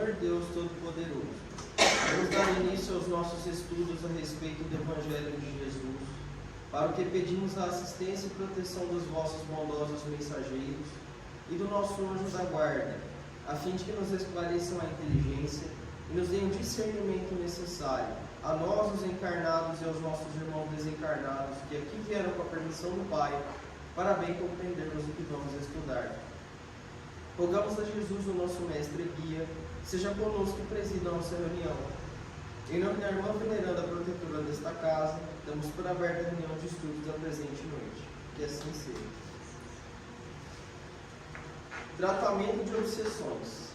Senhor Deus Todo-Poderoso, vamos dar início aos nossos estudos a respeito do Evangelho de Jesus, para o que pedimos a assistência e proteção dos vossos bondosos mensageiros e do nosso anjo da guarda, a fim de que nos esclareçam a inteligência e nos deem o discernimento necessário, a nós, os encarnados, e aos nossos irmãos desencarnados, que aqui vieram com a permissão do Pai, para bem compreendermos o que vamos estudar. Rogamos a Jesus, o nosso mestre e guia, seja conosco e presida a nossa reunião. Em nome da irmã veneranda protetora desta casa, damos por aberta a reunião de estudos da presente noite. Que assim seja. Tratamento de obsessões.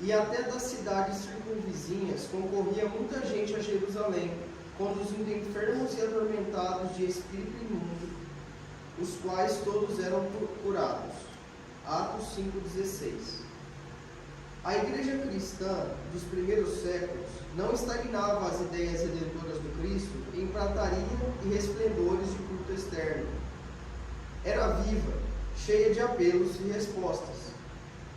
E até das cidades circunvizinhas concorria muita gente a Jerusalém, conduzindo enfermos e atormentados de espírito imundo, os quais todos eram curados. Atos 5,16. A igreja cristã dos primeiros séculos não estagnava as ideias redentoras do Cristo em prataria e resplendores de culto externo. Era viva, cheia de apelos e respostas.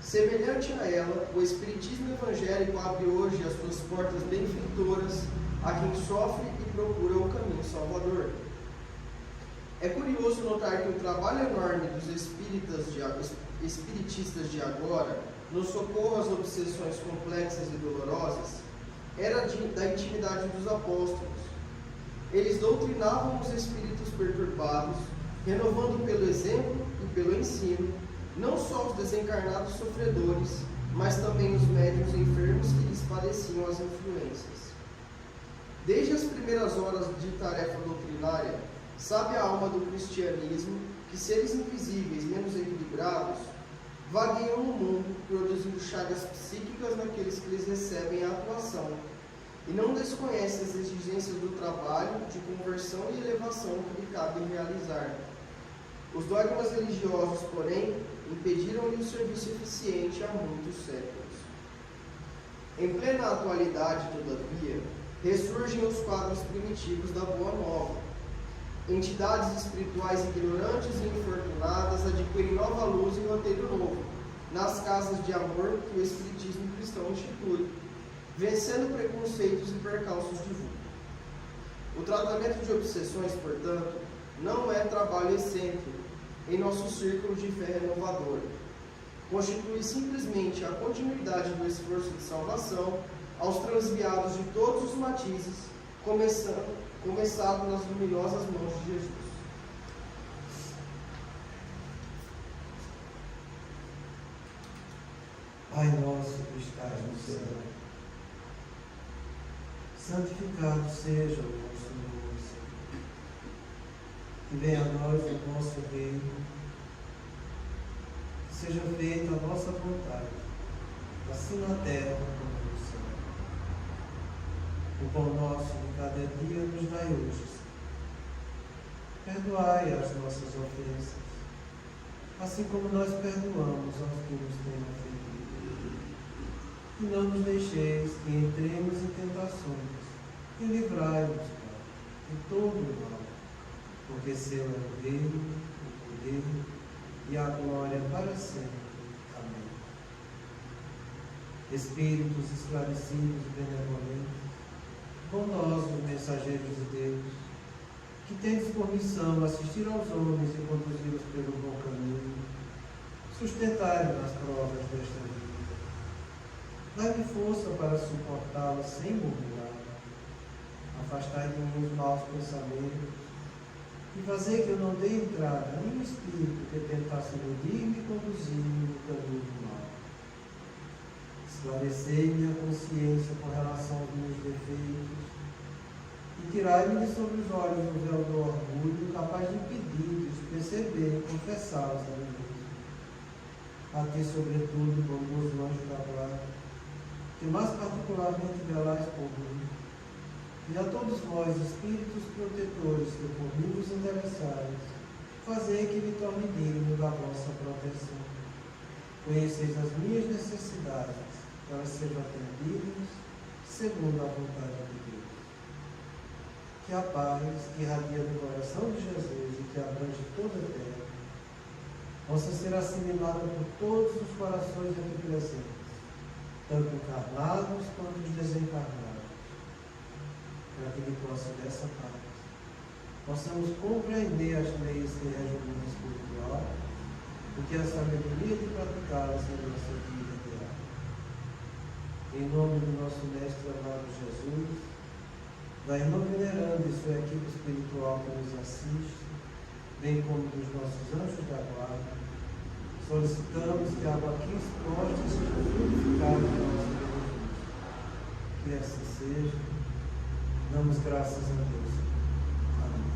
Semelhante a ela, o espiritismo evangélico abre hoje as suas portas benfeitoras a quem sofre e procura o caminho salvador. É curioso notar que o trabalho enorme dos espiritistas de agora, no socorro às obsessões complexas e dolorosas, era da intimidade dos apóstolos. Eles doutrinavam os espíritos perturbados, renovando pelo exemplo e pelo ensino, não só os desencarnados sofredores, mas também os médiuns enfermos que lhes padeciam as influências. Desde as primeiras horas de tarefa doutrinária, sabe a alma do cristianismo que seres invisíveis menos equilibrados vagueiam no mundo, produzindo chagas psíquicas naqueles que lhes recebem a atuação, e não desconhece as exigências do trabalho de conversão e elevação que lhe cabe realizar. Os dogmas religiosos, porém, impediram-lhe o serviço eficiente há muitos séculos. Em plena atualidade, todavia, ressurgem os quadros primitivos da Boa Nova. Entidades espirituais ignorantes e infortunadas adquirem nova luz e roteiro novo, nas casas de amor que o espiritismo cristão institui, vencendo preconceitos e percalços de vulto. O tratamento de obsessões, portanto, não é trabalho excêntrico em nosso círculo de fé renovadora. Constitui simplesmente a continuidade do esforço de salvação aos transviados de todos os matizes, começado nas luminosas mãos de Jesus. Pai nosso que estás no céu, santificado seja o vosso nome, Senhor. Que venha a nós o vosso reino, que seja feita a vossa vontade, assim na terra como no céu. O pão nosso de cada dia nos dai hoje, Senhor. Perdoai as nossas ofensas, assim como nós perdoamos aos que nos têm ofendido. E não nos deixeis que entremos em tentações, e livrai-nos, Pai, de todo o mal, porque seu é o reino, o poder e a glória para sempre. Amém. Espíritos esclarecidos e benevolentes, bondosos mensageiros de Deus, que tendes por missão assistir aos homens e conduzi-los pelo bom caminho, sustentai-nos nas provas desta vida. Dai-me força para suportá-las sem murmurar. Afastai de mim os maus pensamentos e fazei que eu não dê entrada a nenhum espírito que tentasse iludir-me e conduzir-me no caminho do mal. Esclarecei minha consciência com relação aos meus defeitos e tirai-me de sobre os olhos o véu do orgulho capaz de impedir-os perceber e confessá-los a mim mesmo. A ti, sobretudo, bondoso anjo da guarda, que mais particularmente velais por mim, e a todos vós, espíritos protetores que por mim vos interessais, fazei que me torne digno da vossa proteção. Conheceis as minhas necessidades, que elas sejam atendidas segundo a vontade de Deus. Que a paz que irradia do coração de Jesus e que abrange toda a terra, possa ser assimilada por todos os corações aqui presentes, tanto encarnados quanto os desencarnados, para que de posse dessa paz possamos compreender as leis que regem o mundo espiritual e que a sabedoria de praticá-las em nossa vida diária. Em nome do nosso Mestre amado Jesus, da irmã veneranda e sua equipe espiritual que nos assiste, bem como dos nossos anjos da guarda, solicitamos que a água aqui exposta seja purificada em nosso benefício. Que assim seja. Damos graças a Deus. Amém.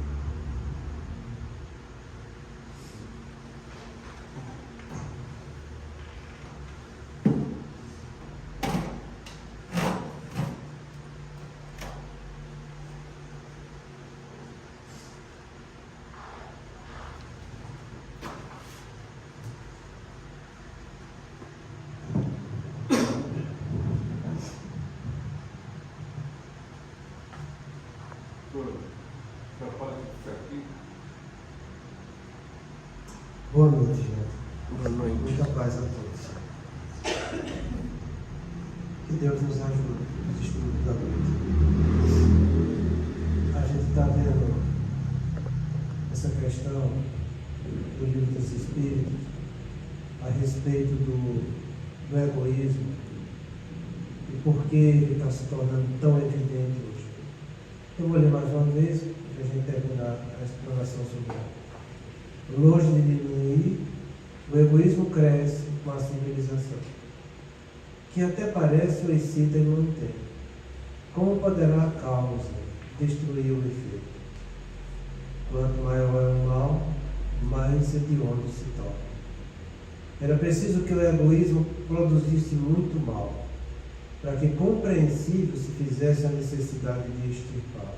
Boa noite, gente. Boa noite. Muita paz a todos. Que Deus nos ajude nos estudos da noite. A gente está vendo essa questão do Livro dos Espíritos a respeito do egoísmo e por que ele está se tornando tão evidente hoje. Eu vou ler mais uma vez para a gente terminar a explanação sobre ela. Longe de diminuir, o egoísmo cresce com a civilização, que até parece o excita e mantém. Como poderá a causa destruir o efeito? Quanto maior é o mal, mais hediondo se torna. Era preciso que o egoísmo produzisse muito mal, para que compreensível se fizesse a necessidade de extirpá-lo.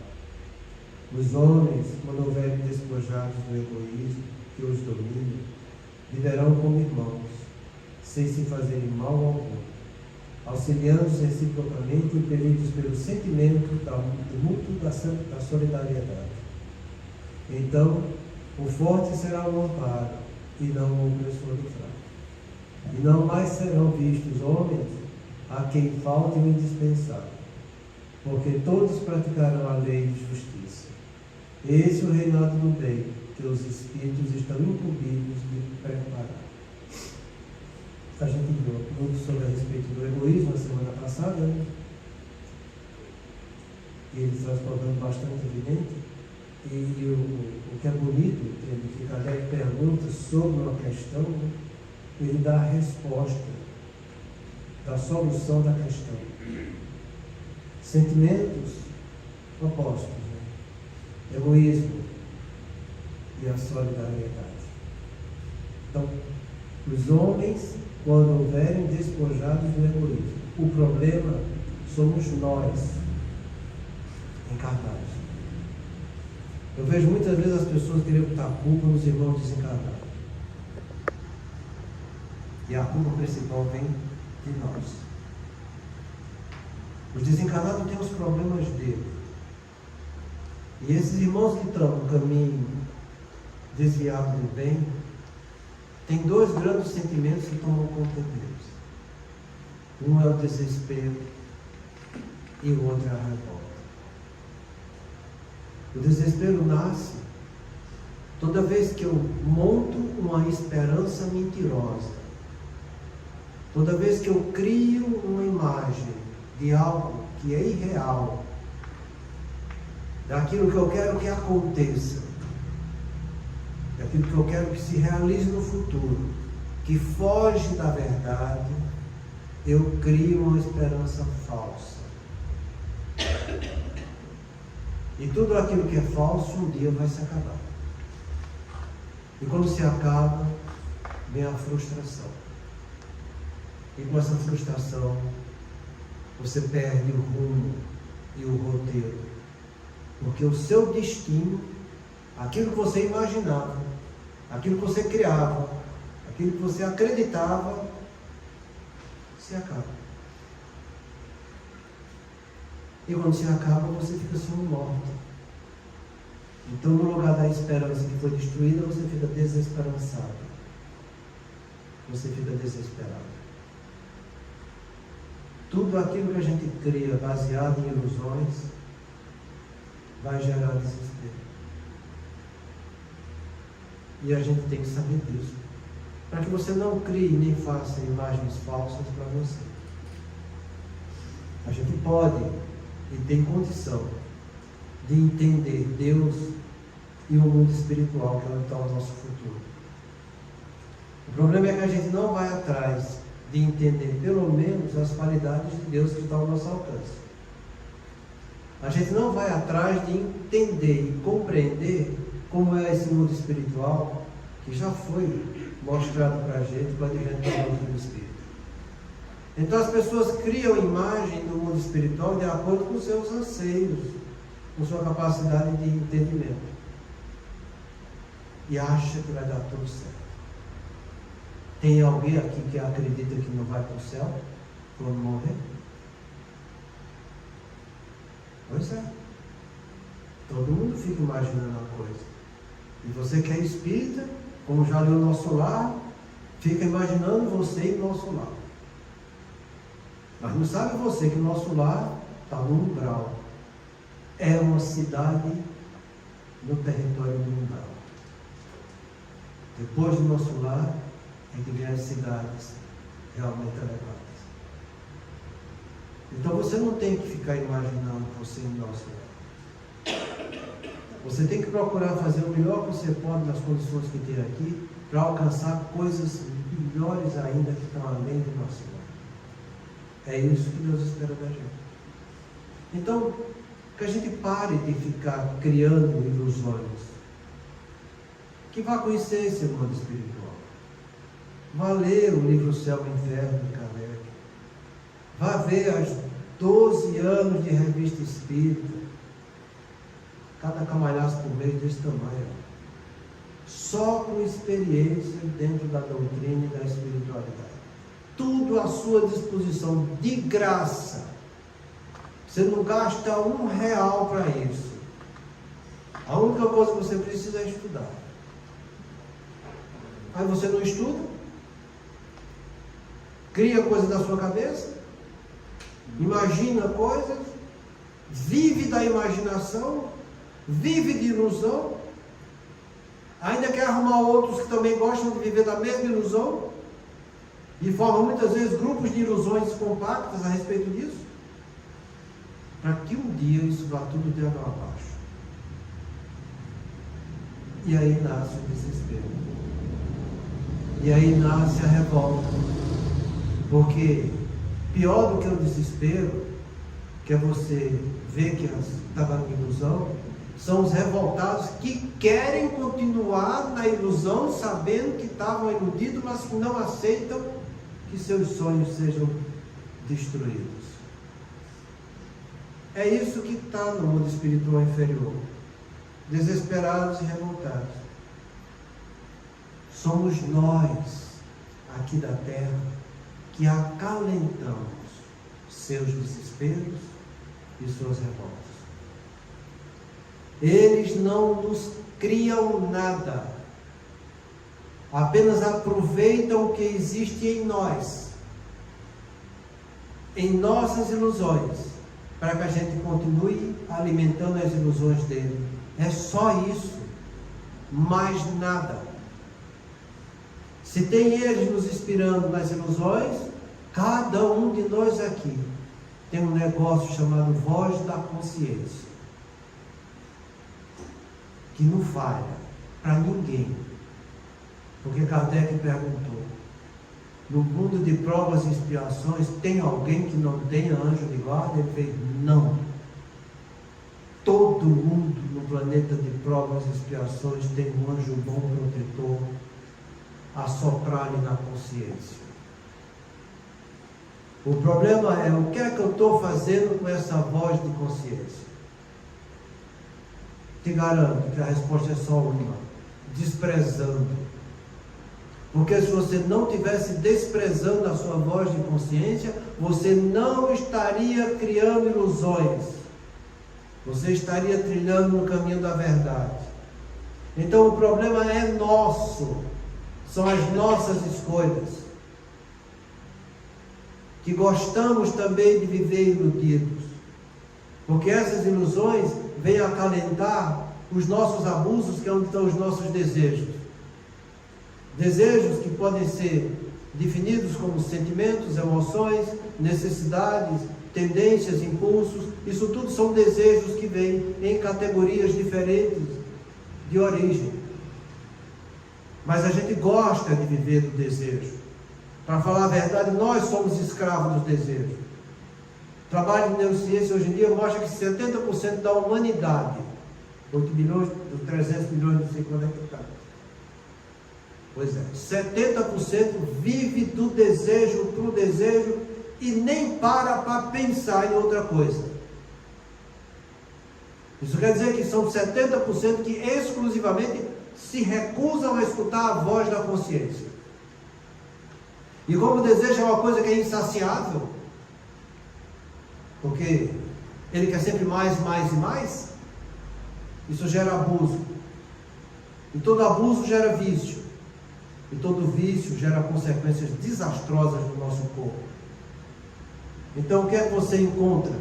Os homens, quando houverem despojados do egoísmo que os domina, viverão como irmãos, sem se fazerem mal algum, auxiliando-se reciprocamente, impelidos pelo sentimento mútuo da solidariedade. Então, o forte será o amparo, e não o opressor do fraco. E não mais serão vistos homens a quem falte o indispensável, porque todos praticarão a lei de justiça. Esse é o reinado do bem, que os espíritos estão incumbidos de preparar. A gente viu muito sobre a respeito do egoísmo na semana passada, né? E ele transformando bastante evidente. E o que é bonito, ele que Kardec pergunta sobre uma questão, né? Ele dá a resposta, da solução da questão. Sentimentos opostos, né? Egoísmo e a solidariedade. Então, os homens, quando houverem despojados do egoísmo, o problema somos nós, encarnados. Eu vejo muitas vezes as pessoas querendo botar a culpa nos irmãos desencarnados. E a culpa principal vem de nós. Os desencarnados têm os problemas dele. E esses irmãos que estão no caminho desviado do bem, tem dois grandes sentimentos que tomam conta deles. Um é o desespero e o outro é a revolta. O desespero nasce toda vez que eu monto uma esperança mentirosa, toda vez que eu crio uma imagem de algo que é irreal, daquilo que eu quero que aconteça, daquilo que eu quero que se realize no futuro, que foge da verdade, eu crio uma esperança falsa. E tudo aquilo que é falso um dia vai se acabar. E quando se acaba, vem a frustração. E com essa frustração, você perde o rumo e o roteiro. Porque o seu destino, aquilo que você imaginava, aquilo que você criava, aquilo que você acreditava, se acaba. E quando se acaba, você fica sendo morto. Então, no lugar da esperança que foi destruída, você fica desesperançado. Você fica desesperado. tudo aquilo que a gente cria baseado em ilusões vai gerar desespero. E a gente tem que saber disso, para que você não crie nem faça imagens falsas para você. A gente pode e tem condição de entender Deus e o mundo espiritual, que é onde está o nosso futuro. O problema é que a gente não vai atrás de entender pelo menos as qualidades de Deus que estão ao nosso alcance. A gente não vai atrás de entender e compreender como é esse mundo espiritual que já foi mostrado para a gente com o advento da doutrina do Espírito. Então as pessoas criam imagem do mundo espiritual de acordo com seus anseios, com sua capacidade de entendimento. E acha que vai dar tudo certo. Tem alguém aqui que acredita que não vai para o céu quando morrer? Pois é. Todo mundo fica imaginando a coisa. E você que é espírita, como já leu o Nosso Lar, fica imaginando você e o Nosso Lar. Mas não sabe você que o Nosso Lar está no umbral. É uma cidade no território do umbral. Depois do Nosso Lar, é que vem as cidades realmente elevadas. Então você não tem que ficar imaginando você em Nosso Lar. Você tem que procurar fazer o melhor que você pode nas condições que tem aqui, para alcançar coisas melhores ainda que estão além do Nosso Lar. É isso que Deus espera da gente. Então, que a gente pare de ficar criando ilusões. Que vá conhecer esse mundo espiritual. Vá ler o livro Céu e Inferno de Kardec. Vá ver as 12 anos de revista espírita. Cada camalhaço por mês desse tamanho. Só com experiência dentro da doutrina e da espiritualidade. Tudo à sua disposição, de graça. Você não gasta R$1 para isso. A única coisa que você precisa é estudar. Aí você não estuda, cria coisa da sua cabeça, imagina coisas, vive da imaginação, vive de ilusão, ainda quer arrumar outros que também gostam de viver da mesma ilusão, e formam muitas vezes grupos de ilusões compactas a respeito disso, para que um dia isso vá tudo de água abaixo. E aí nasce o desespero. E aí nasce a revolta. Porque pior do que o desespero, que é você ver que estava na ilusão, são os revoltados que querem continuar na ilusão, sabendo que estavam iludidos, mas que não aceitam que seus sonhos sejam destruídos. É isso que está no mundo espiritual inferior. Desesperados e revoltados. Somos nós, aqui da terra, que acalentamos seus desesperos e suas revoltas. Eles não nos criam nada, apenas aproveitam o que existe em nós, em nossas ilusões, para que a gente continue alimentando as ilusões dele. É só isso, mais nada. Se tem eles nos inspirando nas ilusões, cada um de nós aqui tem um negócio chamado voz da consciência, que não falha para ninguém. Porque Kardec perguntou: no mundo de provas e expiações, tem alguém que não tenha anjo de guarda? Ele fez: não. Todo mundo no planeta de provas e expiações tem um anjo bom protetor a soprar-lhe na consciência. O problema é: o que é que eu estou fazendo com essa voz de consciência? Te garanto que a resposta é só uma: desprezando. Porque se você não estivesse desprezando a sua voz de consciência, você não estaria criando ilusões. Você estaria trilhando no caminho da verdade. Então o problema é nosso. São as nossas escolhas que gostamos também de viver iludidos, porque essas ilusões vêm acalentar os nossos abusos, que é onde estão os nossos desejos. Desejos que podem ser definidos como sentimentos, emoções, necessidades, tendências, impulsos. Isso tudo são desejos que vêm em categorias diferentes de origem. Mas a gente gosta de viver do desejo. Para falar a verdade, nós somos escravos dos desejos. O trabalho de neurociência hoje em dia mostra que 70% da humanidade, 8 bilhões, 300 milhões, não sei quando é que está. Pois é, 70% vive do desejo para o desejo e nem para pensar em outra coisa. Isso quer dizer que são 70% que exclusivamente se recusam a escutar a voz da consciência. E como o desejo é uma coisa que é insaciável, porque ele quer sempre mais, mais e mais, isso gera abuso. E todo abuso gera vício. E todo vício gera consequências desastrosas no nosso corpo. Então o que é que você encontra?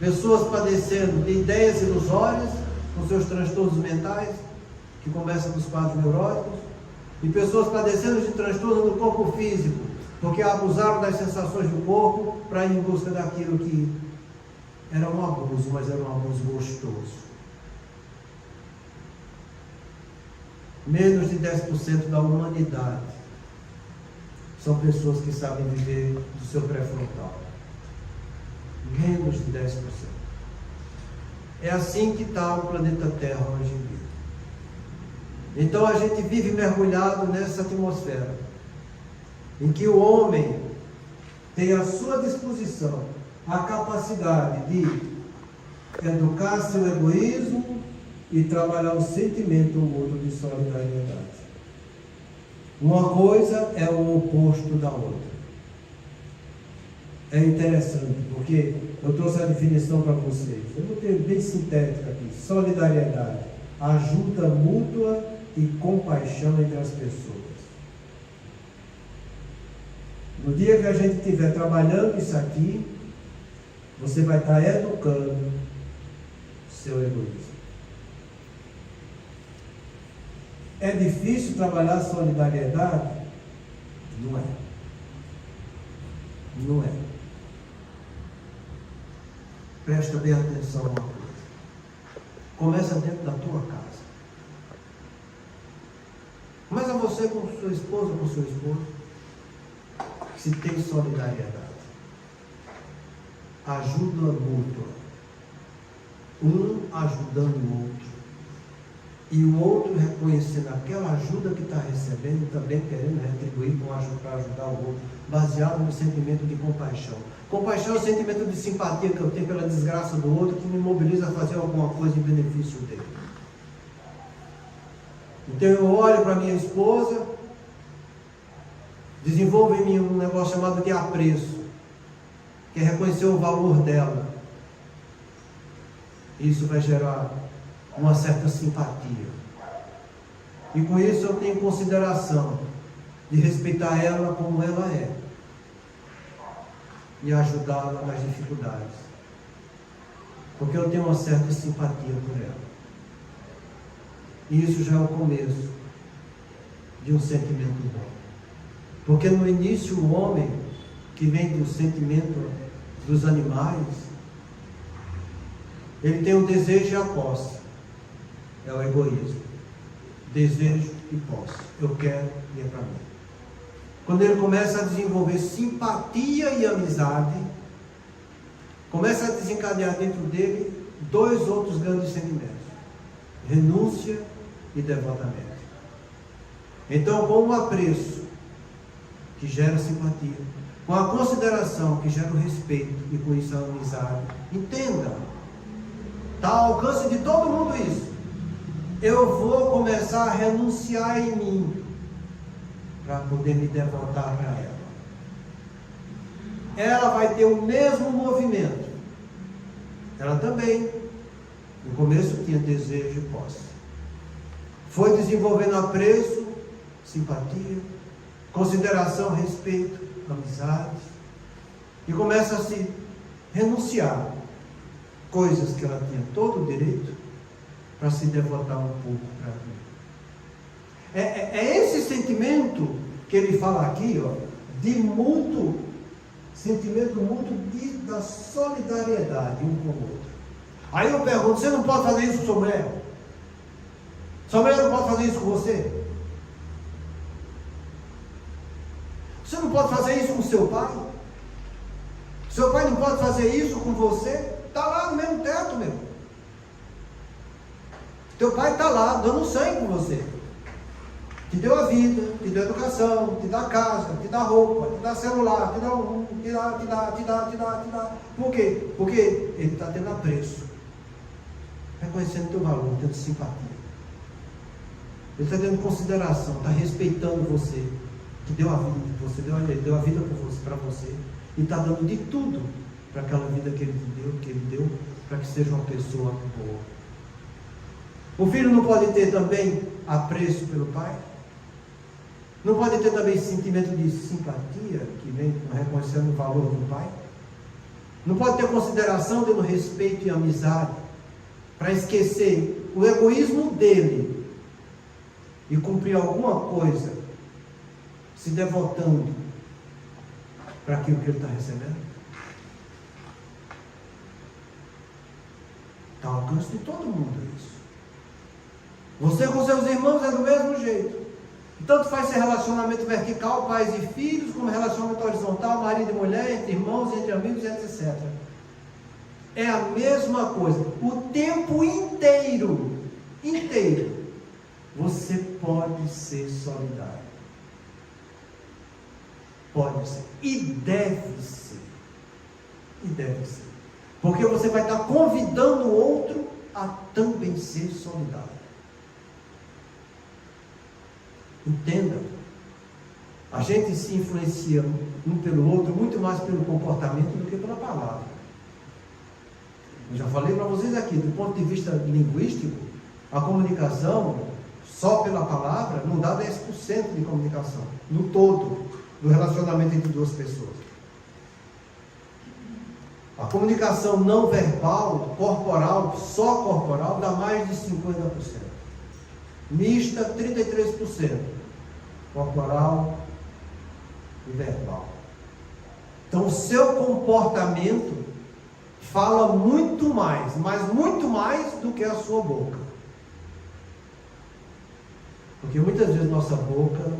Pessoas padecendo de ideias ilusórias, com seus transtornos mentais, que começam dos quadros neuróticos, e pessoas padecendo de transtorno do corpo físico, porque abusaram das sensações do corpo para ir em busca daquilo que era um abuso, mas era um abuso gostoso. Menos de 10% da humanidade são pessoas que sabem viver do seu pré-frontal. Menos de 10%. É assim que está o planeta Terra hoje em dia. Então a gente vive mergulhado nessa atmosfera, em que o homem tem à sua disposição a capacidade de educar seu egoísmo e trabalhar o sentimento ou outro de solidariedade. Uma coisa é o oposto da outra. É interessante, porque eu trouxe a definição para vocês. Eu vou ter bem sintética aqui. Solidariedade, ajuda mútua e compaixão entre as pessoas. No dia que a gente estiver trabalhando isso aqui, você vai estar educando seu egoísmo. É difícil trabalhar solidariedade? Não é. Não é. Presta bem atenção a uma coisa. Começa dentro da tua casa. Começa você com sua esposa, com seu esposo. Se tem solidariedade. Ajuda mútua. Um ajudando o outro. E o outro reconhecendo aquela ajuda que está recebendo, também querendo retribuir para ajudar o outro, baseado no sentimento de compaixão. Compaixão é o sentimento de simpatia que eu tenho pela desgraça do outro, que me mobiliza a fazer alguma coisa em benefício dele. Então eu olho para minha esposa, desenvolvo em mim um negócio chamado de apreço, que é reconhecer o valor dela. Isso vai gerar uma certa simpatia. E com isso eu tenho consideração de respeitar ela como ela é e ajudá-la nas dificuldades, porque eu tenho uma certa simpatia por ela. E isso já é o começo de um sentimento bom, porque no início o homem, que vem do sentimento dos animais, ele tem o desejo e a posse. É o egoísmo. Desejo e posse. Eu quero e é para mim. Quando ele começa a desenvolver simpatia e amizade, começa a desencadear dentro dele dois outros grandes sentimentos: renúncia e devotamento. Então, com o apreço, que gera simpatia, com a consideração, que gera o respeito, e com isso a amizade, entenda, está ao alcance de todo mundo isso. Eu vou começar a renunciar em mim para poder me devotar para ela. Ela vai ter o mesmo movimento. Ela também, no começo, tinha desejo e posse. Foi desenvolvendo apreço, simpatia, consideração, respeito, amizade. e começa a se renunciar coisas que ela tinha todo o direito para se devotar um pouco para mim. É esse sentimento que ele fala aqui, ó, de mútuo, sentimento mútuo da solidariedade um com o outro. Aí eu pergunto, você não pode fazer isso com sua mulher? Sua mulher não pode fazer isso com você? Você não pode fazer isso com seu pai? Seu pai não pode fazer isso com você? Está lá no mesmo teto, meu. Teu pai está lá, dando sangue com você. Te deu a vida, te deu a educação, te dá casa, te dá roupa, te dá celular, te dá. Por quê? Porque ele está tendo apreço. Reconhecendo teu valor, tendo simpatia. Ele está tendo consideração, está respeitando você. Que deu a vida de você, deu a vida para você. E está dando de tudo para aquela vida que ele deu, para que seja uma pessoa boa. O filho não pode ter também apreço pelo pai? Não pode ter também esse sentimento de simpatia que vem reconhecendo o valor do pai? Não pode ter consideração, tendo respeito e amizade, para esquecer o egoísmo dele e cumprir alguma coisa, se devotando para aquilo que ele está recebendo? Está ao alcance de todo mundo isso. Você com seus irmãos é do mesmo jeito. Tanto faz ser relacionamento vertical, pais e filhos, como relacionamento horizontal, marido e mulher, entre irmãos, entre amigos, etc. É a mesma coisa. O tempo inteiro, você pode ser solidário. Pode ser. E deve ser. Porque você vai estar convidando o outro a também ser solidário. Entenda. A gente se influencia um pelo outro muito mais pelo comportamento do que pela palavra. Eu já falei para vocês aqui, do ponto de vista linguístico, a comunicação só pela palavra não dá 10% de comunicação, no todo, do relacionamento entre duas pessoas. A comunicação não verbal, corporal, só corporal, dá mais de 50%. Mista, 33%. Corporal e verbal. Então, o seu comportamento fala muito mais, mas muito mais do que a sua boca. Porque muitas vezes nossa boca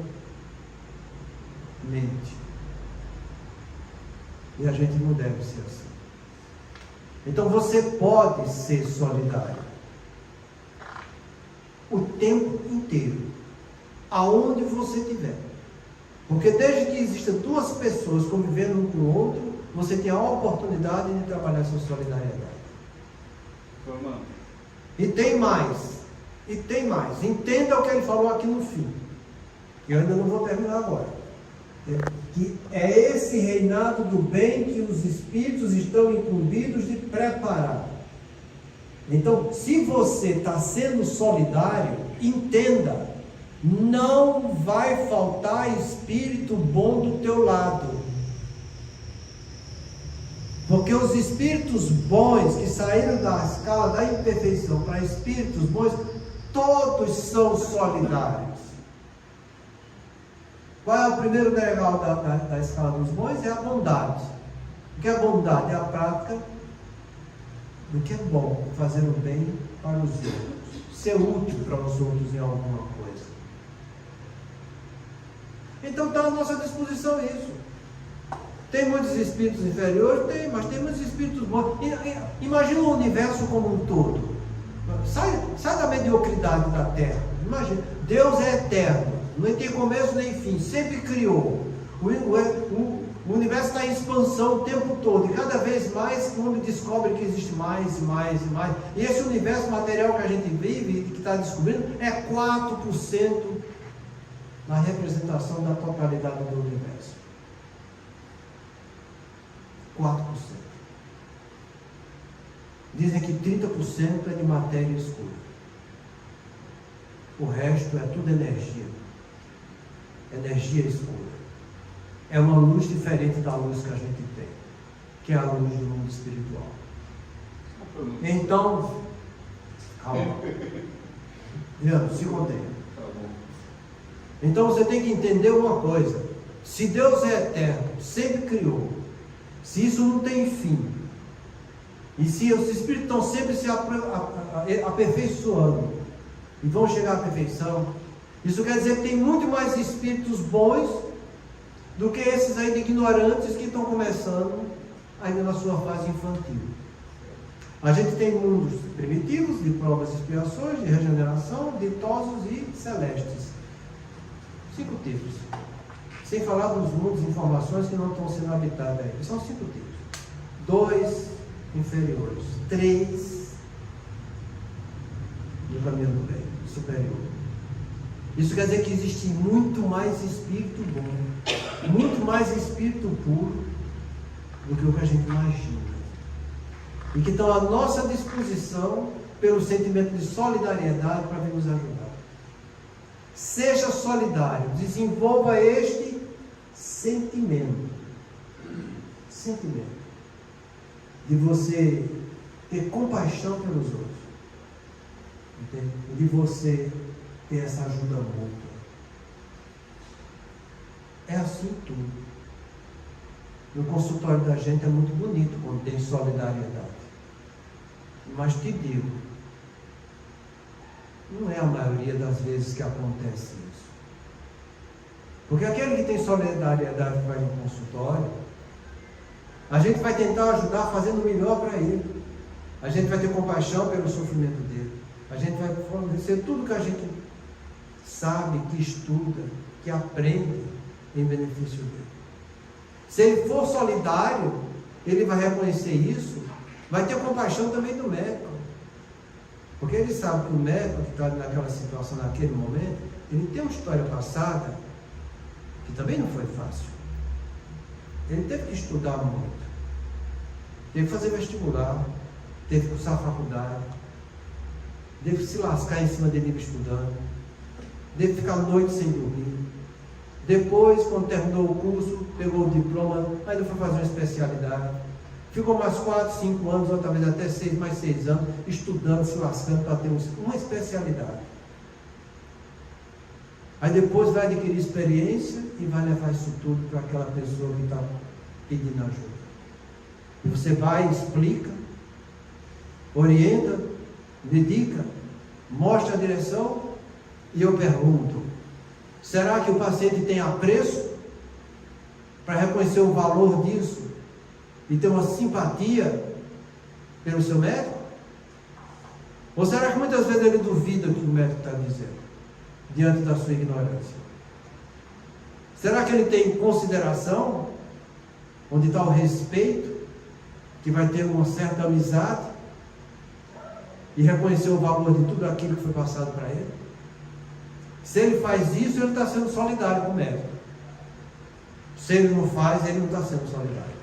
mente. E a gente não deve ser assim. Então você pode ser solidário o tempo inteiro, aonde você estiver. Porque desde que existam duas pessoas convivendo um com o outro, você tem a oportunidade de trabalhar sua solidariedade. E tem mais. Entenda o que ele falou aqui no fim. Eu ainda não vou terminar agora. Que é esse reinado do bem que os espíritos estão incumbidos de preparar. Então, se você está sendo solidário, entenda, não vai faltar espírito bom do teu lado. Porque os espíritos bons que saíram da escala da imperfeição para espíritos bons, todos são solidários. Qual é o primeiro degrau da escala dos bons? É a bondade. O que é bondade? É a prática do que é bom, fazer o bem para os outros, ser útil para os outros em alguma coisa. Então está à nossa disposição isso. Tem muitos espíritos inferiores? Tem, mas tem muitos espíritos bons. Imagina o universo como um todo. Sai da mediocridade da Terra. Imagina, Deus é eterno, não tem começo nem fim, sempre criou. O universo está em expansão o tempo todo, e cada vez mais o homem descobre que existe mais e mais e mais. E esse universo material que a gente vive e que está descobrindo é 4% na representação da totalidade do universo. 4%. Dizem que 30% é de matéria escura. O resto é tudo energia. Energia escura. É uma luz diferente da luz que a gente tem. que é a luz do mundo espiritual. Então, calma. Leandro, se contenha. Então você tem que entender uma coisa: se Deus é eterno, sempre criou, se isso não tem fim, e se os espíritos estão sempre se aperfeiçoando e vão chegar à perfeição, isso quer dizer que tem muito mais espíritos bons do que esses ainda ignorantes que estão começando ainda na sua fase infantil. A gente tem mundos primitivos, de provas e expiações, de regeneração, ditosos e celestes. 5 tipos. Sem falar dos mundos de informações que não estão sendo habitados aí. São 5 tipos. 2 inferiores. 3 do caminho do bem, superior. Isso quer dizer que existe muito mais espírito bom, muito mais espírito puro do que o que a gente imagina. E que estão à nossa disposição pelo sentimento de solidariedade para vir nos ajudar. Seja solidário, desenvolva este sentimento de você ter compaixão pelos outros, entende? De você ter essa ajuda mútua. É assim tudo. No consultório da gente é muito bonito quando tem solidariedade, mas te digo, não é a maioria das vezes que acontece isso. Porque aquele que tem solidariedade que vai no consultório, a gente vai tentar ajudar fazendo o melhor para ele. A gente vai ter compaixão pelo sofrimento dele. A gente vai fornecer tudo que a gente sabe, que estuda, que aprende em benefício dele. Se ele for solidário, ele vai reconhecer isso, vai ter compaixão também do médico. Porque ele sabe que o médico que está naquela situação, naquele momento, ele tem uma história passada que também não foi fácil. Ele teve que estudar muito, teve que fazer vestibular, teve que cursar a faculdade, teve que se lascar em cima de livro estudando, teve que ficar noite sem dormir. Depois, quando terminou o curso, pegou o diploma, ainda foi fazer uma especialidade. Ficou mais 4, 5 anos, ou talvez até 6, mais 6 anos, estudando, se lascando para ter uma especialidade. Aí depois vai adquirir experiência e vai levar isso tudo para aquela pessoa que está pedindo ajuda. E você vai, explica, orienta, dedica, mostra a direção, e eu pergunto: será que o paciente tem apreço para reconhecer o valor disso e ter uma simpatia pelo seu médico? Ou será que muitas vezes ele duvida o que o médico está dizendo, diante da sua ignorância? Será que ele tem consideração, onde está o respeito, que vai ter uma certa amizade, e reconhecer o valor de tudo aquilo que foi passado para ele? Se ele faz isso, ele está sendo solidário com o médico. Se ele não faz, ele não está sendo solidário.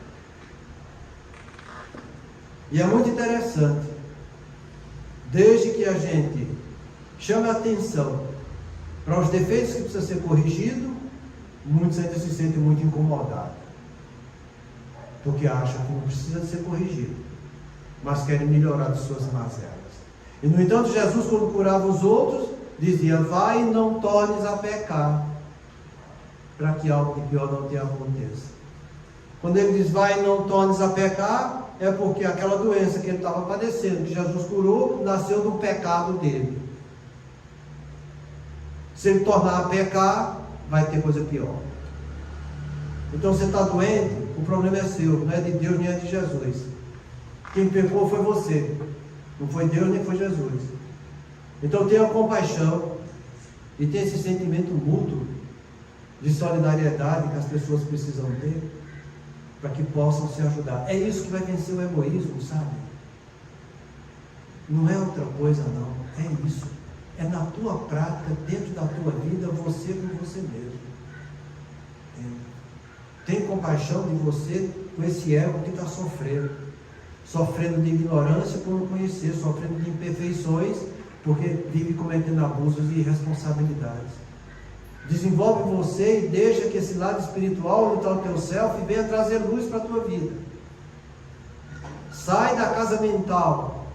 E é muito interessante, desde que a gente chame a atenção para os defeitos que precisam ser corrigidos, muitos ainda se sentem muito incomodados, porque acham que não precisa ser corrigido, mas querem melhorar de suas mazelas. E no entanto, Jesus, quando curava os outros, dizia: vai e não tornes a pecar, para que algo de pior não te aconteça. Quando ele diz vai e não tornes a pecar, é porque aquela doença que ele estava padecendo, que Jesus curou, nasceu do pecado dele. Se ele tornar a pecar, vai ter coisa pior. Então você está doente, o problema é seu, não é de Deus nem é de Jesus. Quem pecou foi você, não foi Deus nem foi Jesus. Então tenha compaixão e tenha esse sentimento mútuo de solidariedade que as pessoas precisam ter, para que possam se ajudar. É isso que vai vencer o egoísmo, sabe? Não é outra coisa não, é isso. É na tua prática, dentro da tua vida, você com você mesmo. Tem compaixão de você com esse ego que está sofrendo de ignorância por não conhecer, sofrendo de imperfeições, porque vive cometendo abusos e irresponsabilidades. Desenvolve você e deixa que esse lado espiritual, onde está o teu self, venha trazer luz para a tua vida. Sai da casa mental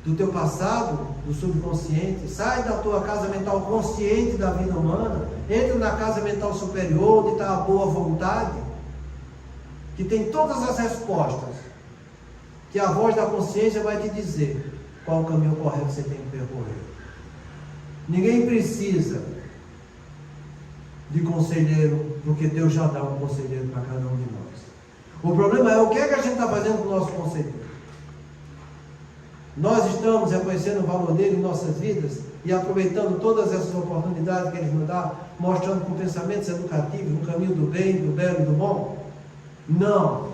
do teu passado, do subconsciente, sai da tua casa mental consciente da vida humana, entra na casa mental superior, onde está a boa vontade, que tem todas as respostas, que a voz da consciência vai te dizer qual o caminho correto que você tem que percorrer. Ninguém precisa de conselheiro, porque Deus já dá um conselheiro para cada um de nós. O problema é o que é que a gente está fazendo com o nosso conselheiro. Nós estamos reconhecendo o valor dele em nossas vidas e aproveitando todas essas oportunidades que ele nos dá, mostrando com pensamentos educativos no caminho do bem, do belo e do bom? Não.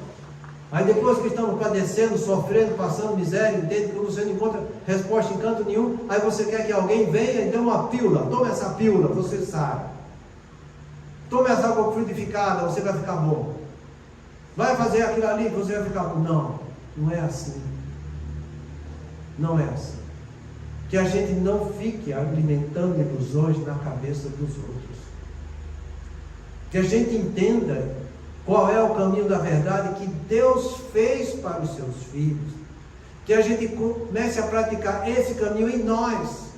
Aí depois que estamos padecendo, sofrendo, passando miséria, entende que você não encontra resposta em canto nenhum, aí você quer que alguém venha e dê uma pílula. Toma essa pílula, você sabe. Toma essa água frutificada, você vai ficar bom. Vai fazer aquilo ali, você vai ficar bom. Não, não é assim. Não é assim. Que a gente não fique alimentando ilusões na cabeça dos outros. Que a gente entenda qual é o caminho da verdade que Deus fez para os seus filhos. Que a gente comece a praticar esse caminho em nós.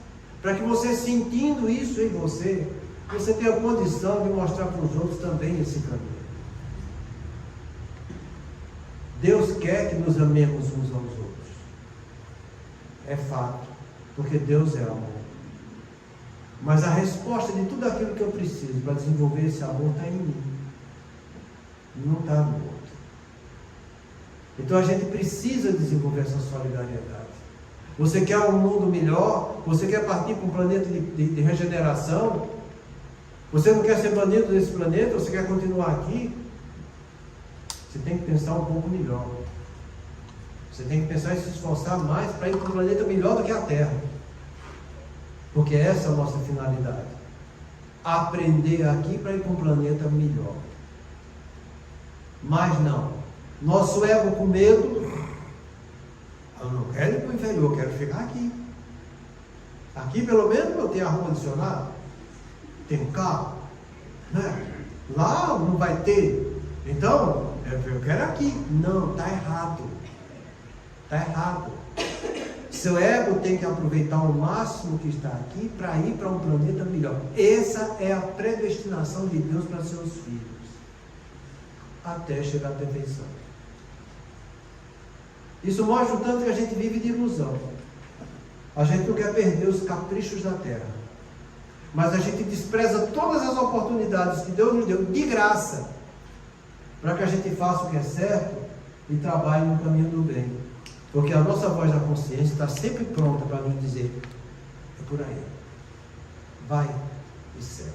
Para que você, sentindo isso em você, você tenha condição de mostrar para os outros também esse caminho. Deus quer que nos amemos uns aos outros. É fato, porque Deus é amor. Mas a resposta de tudo aquilo que eu preciso para desenvolver esse amor está em mim. Não está no outro. Então a gente precisa desenvolver essa solidariedade. Você quer um mundo melhor? Você quer partir para um planeta de regeneração? Você não quer ser banido desse planeta? Você quer continuar aqui? Você tem que pensar um pouco melhor. Você tem que pensar e se esforçar mais para ir para um planeta melhor do que a Terra. Porque essa é a nossa finalidade. Aprender aqui para ir para um planeta melhor. Mas não. Nosso ego com medo. Eu não quero ir para o inferior, eu quero ficar aqui. Aqui pelo menos eu tenho ar-condicionado. Tenho carro. Né? Lá não vai ter. Então, eu quero aqui. Não, está errado. Está errado. Seu ego tem que aproveitar o máximo que está aqui para ir para um planeta melhor. Essa é a predestinação de Deus para seus filhos. Até chegar à perfeição. Isso mostra o tanto que a gente vive de ilusão. A gente não quer perder os caprichos da terra. Mas a gente despreza todas as oportunidades que Deus nos deu de graça, para que a gente faça o que é certo e trabalhe no caminho do bem. Porque a nossa voz da consciência está sempre pronta para nos dizer: é por aí, vai e segue.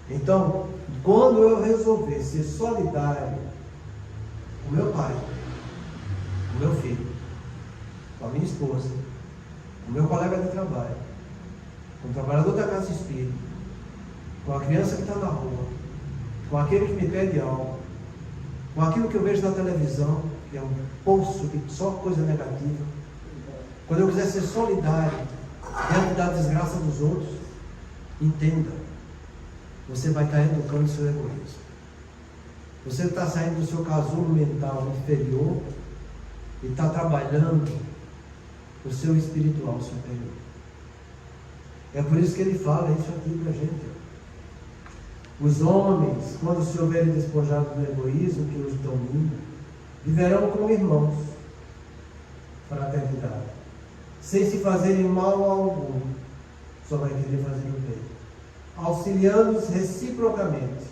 Então, quando eu resolver ser solidário com meu pai, com meu filho, com a minha esposa, com o meu colega de trabalho, com o trabalhador da casa espírita, com a criança que está na rua, com aquele que me pede algo, com aquilo que eu vejo na televisão, que é um poço de só coisa negativa. Quando eu quiser ser solidário diante da desgraça dos outros, entenda, você vai estar educando o seu egoísmo. Você está saindo do seu casulo mental inferior e está trabalhando o seu espiritual superior. É por isso que ele fala isso aqui para a gente. Os homens, quando se houverem despojado do egoísmo que os domina, viverão como irmãos, fraternidade, sem se fazerem mal algum, só vai querer fazer o bem, auxiliando-os reciprocamente.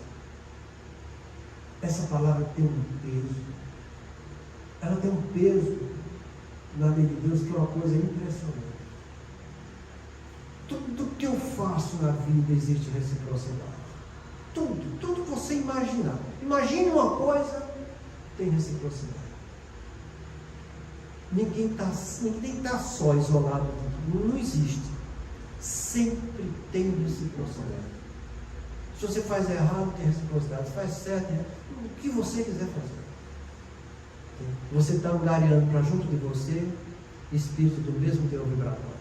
Essa palavra tem um peso, ela tem um peso na lei de Deus que é uma coisa impressionante. Tudo que eu faço na vida existe reciprocidade. Tudo que você imaginar. Imagine uma coisa, tem reciprocidade. Ninguém está só isolado. Não existe. Sempre tem reciprocidade. Se você faz errado, tem reciprocidade. Se faz certo, o que você quiser fazer. Você está angariando para junto de você espírito do mesmo teor vibratório.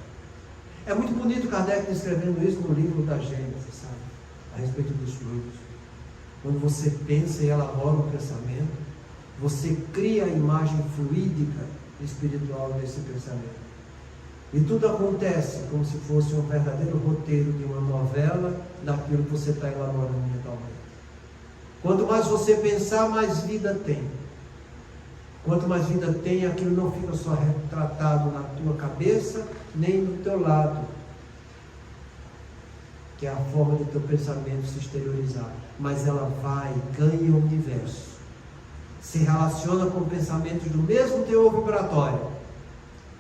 É muito bonito Kardec descrevendo isso no livro da Gênesis, sabe? A respeito dos frutos. Quando você pensa e elabora um pensamento, você cria a imagem fluídica espiritual desse pensamento. E tudo acontece como se fosse um verdadeiro roteiro de uma novela daquilo que você está elaborando mentalmente. Quanto mais você pensar, mais vida tem. Quanto mais vida tem, aquilo não fica só retratado na tua cabeça, nem no teu lado, que é a forma do teu pensamento se exteriorizar. Mas ela vai, ganha o universo, se relaciona com pensamentos do mesmo teor vibratório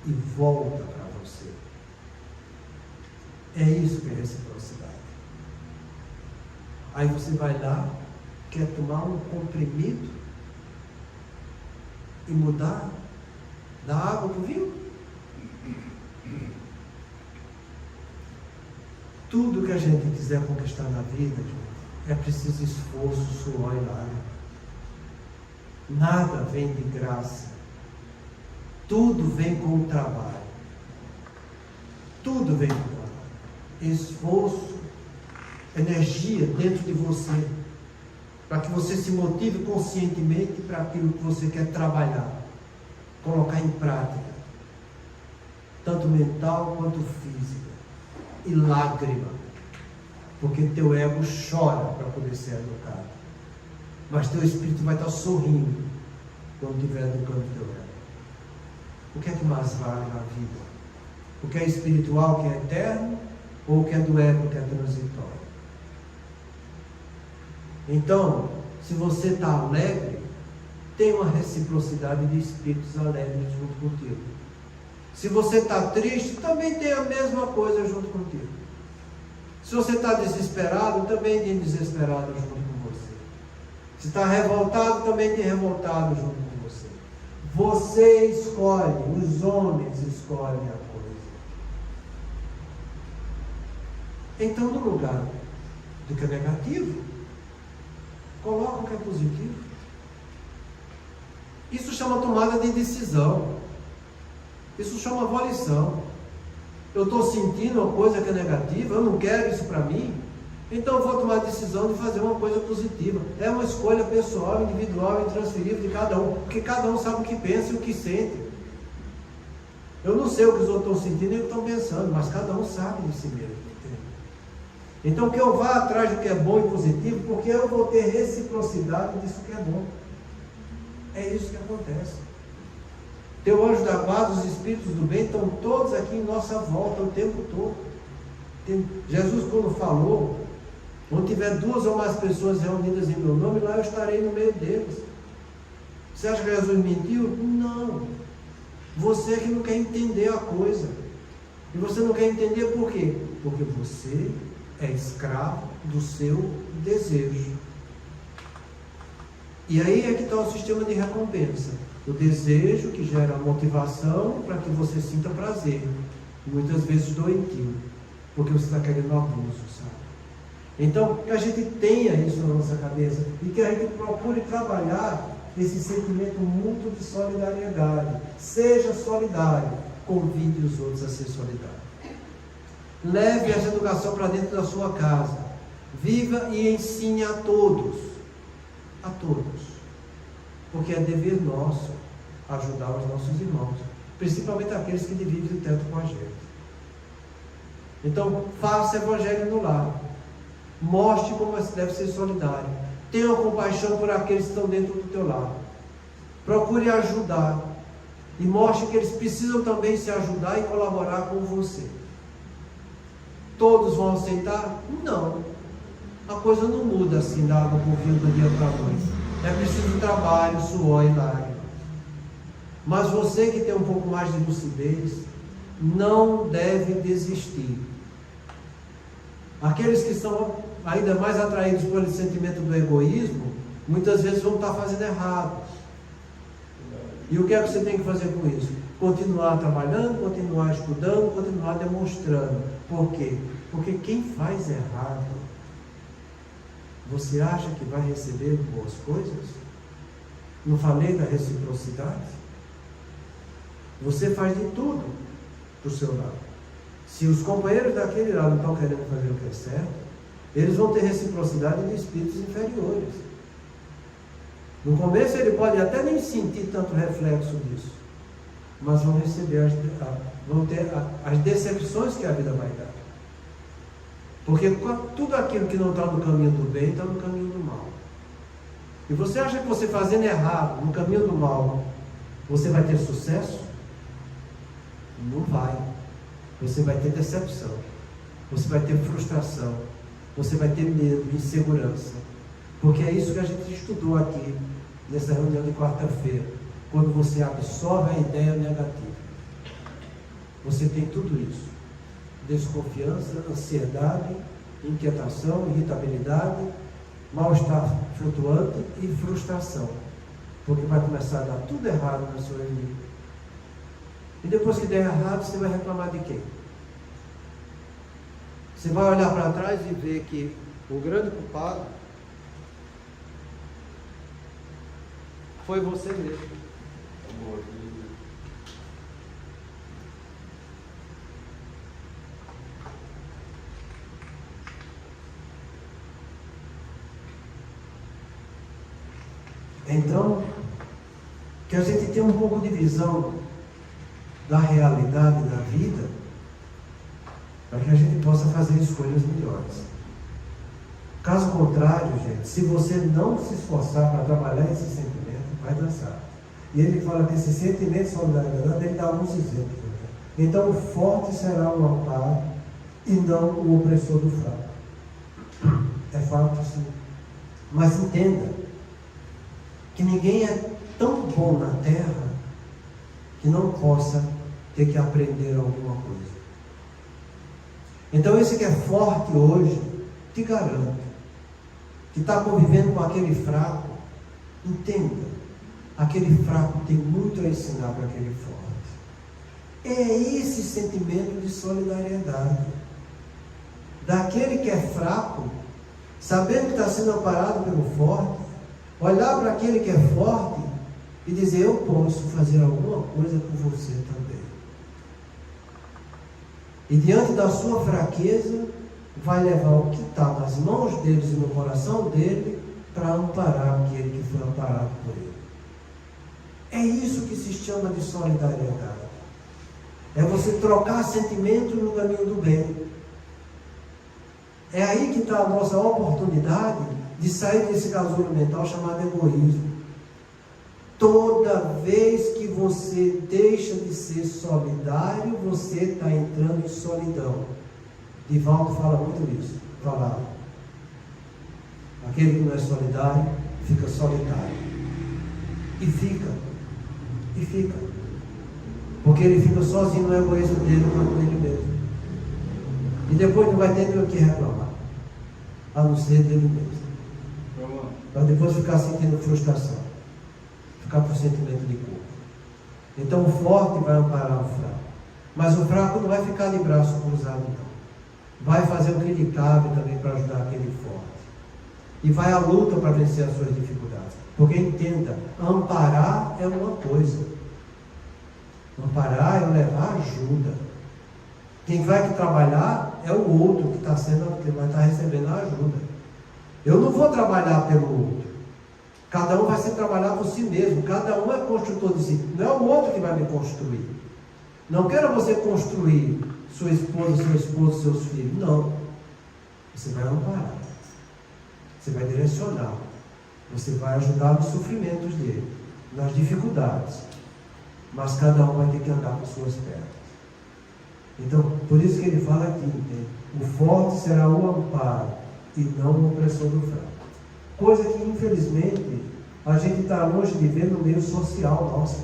e volta para você. É isso que é reciprocidade. Aí você vai lá, quer tomar um comprimido e mudar da água para o vinho? Tudo que a gente quiser conquistar na vida, gente, é preciso esforço, suor e lágrima. Nada vem de graça. Tudo vem com o trabalho. Tudo vem com o trabalho. Esforço, energia dentro de você, para que você se motive conscientemente para aquilo que você quer trabalhar, colocar em prática, tanto mental quanto física. E lágrima, porque teu ego chora para poder ser educado, mas teu espírito vai estar sorrindo quando estiver educando teu ego. O que é que mais vale na vida? O que é espiritual, que é eterno, ou o que é do ego, que é transitório? Então, se você está alegre, tem uma reciprocidade de espíritos alegres junto contigo. Se você está triste, também tem a mesma coisa junto contigo. Se você está desesperado, também tem desesperado junto com você. Se está revoltado, também tem revoltado junto com você. Você escolhe, os homens escolhem a coisa. Então, no lugar do que é negativo, coloca o que é positivo. Isso chama tomada de decisão. Isso chama volição. Eu estou sentindo uma coisa que é negativa, eu não quero isso para mim, então eu vou tomar a decisão de fazer uma coisa positiva. É uma escolha pessoal, individual e intransferível de cada um, porque cada um sabe o que pensa e o que sente. Eu não sei o que os outros estão sentindo e o que estão pensando, mas cada um sabe de si mesmo. Então que eu vá atrás do que é bom e positivo, porque eu vou ter reciprocidade disso que é bom. É isso que acontece. Teu anjo da guarda, os espíritos do bem estão todos aqui em nossa volta o tempo todo. Jesus, quando falou, onde tiver 2 ou mais pessoas reunidas em meu nome, lá eu estarei no meio deles. Você acha que Jesus mentiu? Não. Você que não quer entender a coisa. E você não quer entender por quê? Porque você é escravo do seu desejo. E aí é que está o sistema de recompensa. O desejo que gera motivação para que você sinta prazer. Muitas vezes doentio, porque você está querendo abuso, sabe? Então, que a gente tenha isso na nossa cabeça e que a gente procure trabalhar esse sentimento mútuo de solidariedade. Seja solidário, convide os outros a ser solidários. Leve essa educação para dentro da sua casa. Viva e ensine a todos. A todos. Porque é dever nosso ajudar os nossos irmãos, principalmente aqueles que dividem o teto com a gente. Então, faça evangelho no lar. Mostre como deve ser solidário. Tenha compaixão por aqueles que estão dentro do teu lar. Procure ajudar. E mostre que eles precisam também se ajudar e colaborar com você. Todos vão aceitar? Não. A coisa não muda assim da água para o vinho do dia para a noite. É preciso trabalho, suor e lágrimas. Mas você que tem um pouco mais de lucidez, não deve desistir. Aqueles que estão ainda mais atraídos pelo sentimento do egoísmo, muitas vezes vão estar fazendo errado. E o que é que você tem que fazer com isso? Continuar trabalhando, continuar estudando, continuar demonstrando. Por quê? Porque quem faz errado, você acha que vai receber boas coisas? Não falei da reciprocidade? Você faz de tudo do seu lado. Se os companheiros daquele lado estão querendo fazer o que é certo, eles vão ter reciprocidade de espíritos inferiores. No começo ele pode até nem sentir tanto reflexo disso, mas vão receber vão ter as decepções que a vida vai dar. Porque tudo aquilo que não está no caminho do bem está no caminho do mal. E você acha que você fazendo errado, no caminho do mal, você vai ter sucesso? Não vai. Você vai ter decepção. Você vai ter frustração. Você vai ter medo, insegurança. Porque é isso que a gente estudou aqui, nessa reunião de quarta-feira. Quando você absorve a ideia negativa. Você tem tudo isso. Desconfiança, ansiedade, inquietação, irritabilidade, mal-estar flutuante e frustração. Porque vai começar a dar tudo errado na sua vida. E depois que der errado, você vai reclamar de quem? Você vai olhar para trás e ver que o grande culpado foi você mesmo. Então, que a gente tenha um pouco de visão da realidade da vida, para que a gente possa fazer escolhas melhores. Caso contrário, gente, se você não se esforçar para trabalhar esse sentimento, vai dar certo. E ele fala que esse sentimento de solidariedade, ele dá alguns exemplos. Né? Então, o forte será o amparo e não o opressor do fraco. É fato, sim. Mas entenda que ninguém é tão bom na terra que não possa ter que aprender alguma coisa. Então esse que é forte hoje, te garanto, que está convivendo com aquele fraco, entenda, aquele fraco tem muito a ensinar para aquele forte. É esse sentimento de solidariedade, daquele que é fraco, sabendo que está sendo amparado pelo forte, olhar para aquele que é forte e dizer: eu posso fazer alguma coisa por você também. E diante da sua fraqueza, vai levar o que está nas mãos deles e no coração dele para amparar aquele que foi amparado por ele. É isso que se chama de solidariedade. É você trocar sentimentos no caminho do bem. É aí que está a nossa oportunidade de sair desse casulo mental chamado egoísmo. Toda vez que você deixa de ser solidário, você está entrando em solidão. Divaldo fala muito isso. Falava: aquele que não é solidário fica solitário. E fica. Porque ele fica sozinho no egoísmo dele, quanto ele mesmo. E depois não vai ter nem o que reclamar, a não ser dele mesmo. Para depois ficar sentindo frustração, ficar com sentimento de culpa. Então o forte vai amparar o fraco, mas o fraco não vai ficar de braço cruzado, não. Vai fazer o que lhe cabe também para ajudar aquele forte. E vai à luta para vencer as suas dificuldades. Porque entenda, amparar é uma coisa. Amparar é levar ajuda. Quem vai trabalhar é o outro que vai estar recebendo a ajuda. Eu não vou trabalhar pelo outro. Cada um vai se trabalhar por si mesmo. Cada um é construtor de si. Não é o outro que vai me construir. Não quero você construir sua esposa, seu esposo, seus filhos. Não. Você vai amparar. Você vai direcionar. Você vai ajudar nos sofrimentos dele, nas dificuldades. Mas cada um vai ter que andar com suas pernas. Então, por isso que ele fala aqui, entende? O forte será o amparo e não o opressor do fraco. Coisa que, infelizmente, a gente está longe de ver no meio social nosso.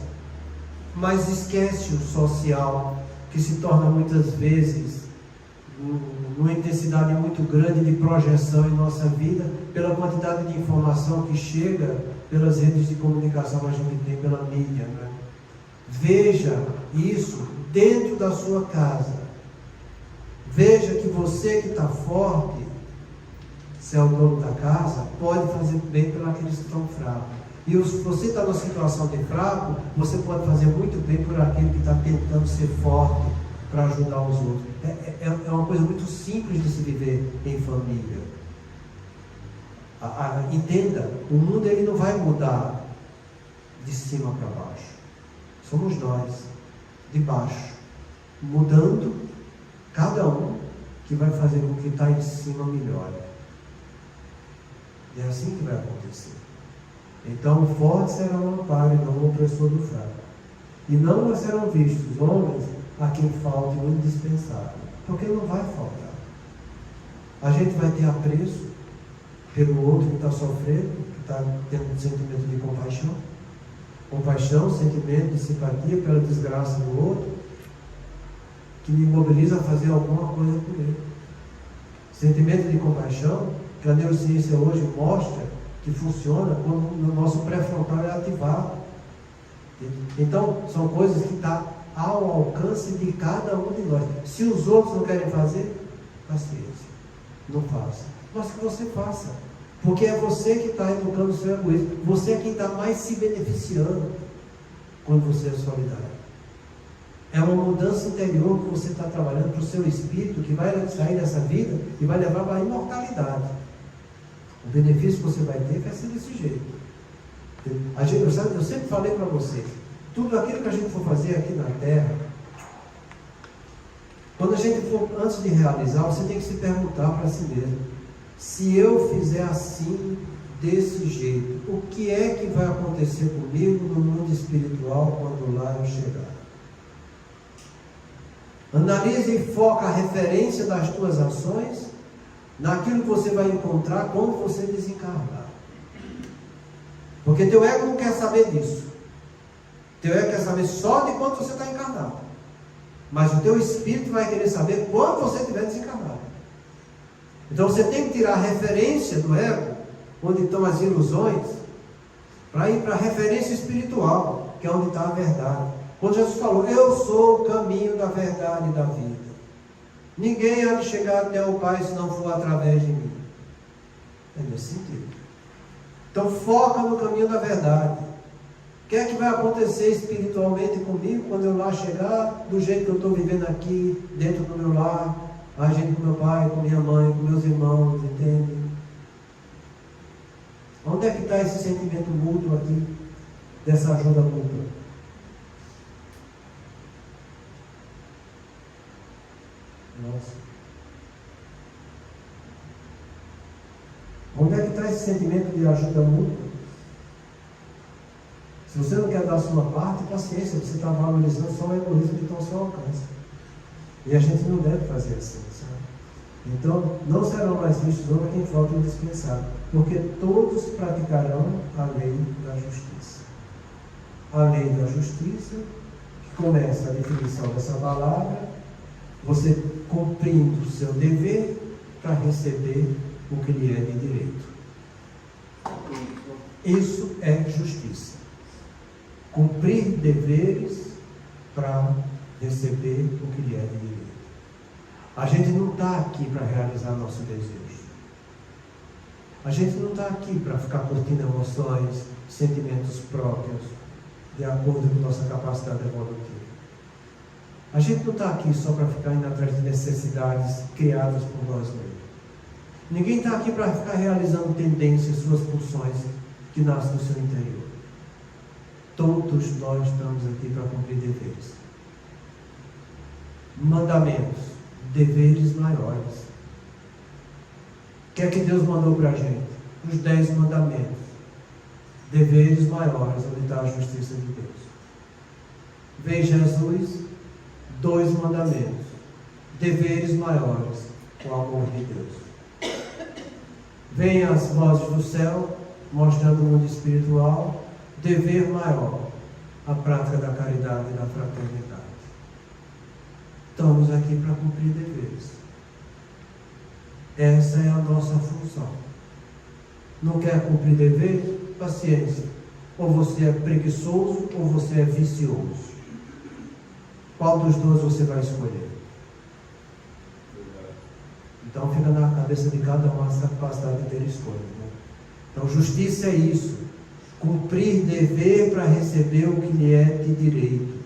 Mas esquece o social, que se torna muitas vezes numa intensidade muito grande de projeção em nossa vida, pela quantidade de informação que chega pelas redes de comunicação que a gente tem, pela mídia, né? Veja isso dentro da sua casa. Veja que você que está forte, se é o dono da casa, pode fazer bem pelos que estão fracos. E se você está numa situação de fraco, você pode fazer muito bem por aquele que está tentando ser forte para ajudar os outros. É uma coisa muito simples de se viver em família. Entenda, o mundo ele não vai mudar de cima para baixo. Somos nós, de baixo, mudando cada um que vai fazer com que está em cima melhore. É assim que vai acontecer. Então o forte será o amparo e não o opressor do fraco. E não serão vistos homens a quem falte o indispensável, porque não vai faltar. A gente vai ter apreço pelo outro que está sofrendo, que está tendo um sentimento de compaixão. Compaixão, sentimento de simpatia pela desgraça do outro, que me mobiliza a fazer alguma coisa por ele. Sentimento de compaixão, que a neurociência hoje mostra que funciona quando o nosso pré-frontal é ativado. Então, são coisas que estão ao alcance de cada um de nós. Se os outros não querem fazer, paciência, não faça. Mas que você faça, porque é você que está educando o seu egoísmo. Você é quem está mais se beneficiando quando você é solidário. É uma mudança interior que você está trabalhando para o seu espírito, que vai sair dessa vida e vai levar para a imortalidade. O benefício que você vai ter vai ser desse jeito. Eu sempre falei para vocês, tudo aquilo que a gente for fazer aqui na Terra, quando a gente for, antes de realizar, você tem que se perguntar para si mesmo: se eu fizer assim, desse jeito, o que é que vai acontecer comigo no mundo espiritual quando lá eu chegar? Analise e foca a referência das tuas ações naquilo que você vai encontrar quando você desencarnar. Porque teu ego não quer saber disso. Teu ego quer saber só de quando você está encarnado. Mas o teu espírito vai querer saber quando você estiver desencarnado. Então você tem que tirar a referência do ego, onde estão as ilusões, para ir para a referência espiritual, que é onde está a verdade. Quando Jesus falou: eu sou o caminho da verdade e da vida, ninguém há de chegar até o Pai se não for através de mim. É nesse sentido. Então foca no caminho da verdade. O que é que vai acontecer espiritualmente comigo quando eu lá chegar, do jeito que eu estou vivendo aqui, dentro do meu lar, agindo com meu pai, com minha mãe, com meus irmãos, entende? Onde é que está esse sentimento mútuo aqui, dessa ajuda mútua? Nossa. Onde é que está esse sentimento de ajuda mútua? Se você não quer dar a sua parte, paciência, você está valorizando só o egoísmo que está ao seu alcance. E a gente não deve fazer assim, sabe? Então, não serão mais vistos homens quem falta indispensável, porque todos praticarão a lei da justiça. A lei da justiça, que começa a definição dessa palavra, você cumprindo o seu dever para receber o que lhe é de direito. Isso é justiça. Cumprir deveres para receber o que lhe é de direito. A gente não está aqui para realizar nosso desejo. A gente não está aqui para ficar curtindo emoções, sentimentos próprios, de acordo com nossa capacidade evolutiva. A gente não está aqui só para ficar indo atrás de necessidades criadas por nós mesmos. Ninguém está aqui para ficar realizando tendências, suas pulsões que nascem no seu interior. Todos nós estamos aqui para cumprir deveres. Mandamentos, deveres maiores. O que é que Deus mandou para a gente? Os 10 mandamentos. Deveres maiores, onde está a justiça de Deus. Veio Jesus, 2 mandamentos. Deveres maiores, o amor de Deus. Vem as vozes do céu, mostrando o mundo espiritual. Dever maior, a prática da caridade e da fraternidade. Estamos aqui para cumprir deveres. Essa é a nossa função. Não quer cumprir dever? Paciência. Ou você é preguiçoso ou você é vicioso. Qual dos dois você vai escolher? Então fica na cabeça de cada um essa capacidade de ter escolha. Né? Então justiça é isso. Cumprir dever para receber o que lhe é de direito.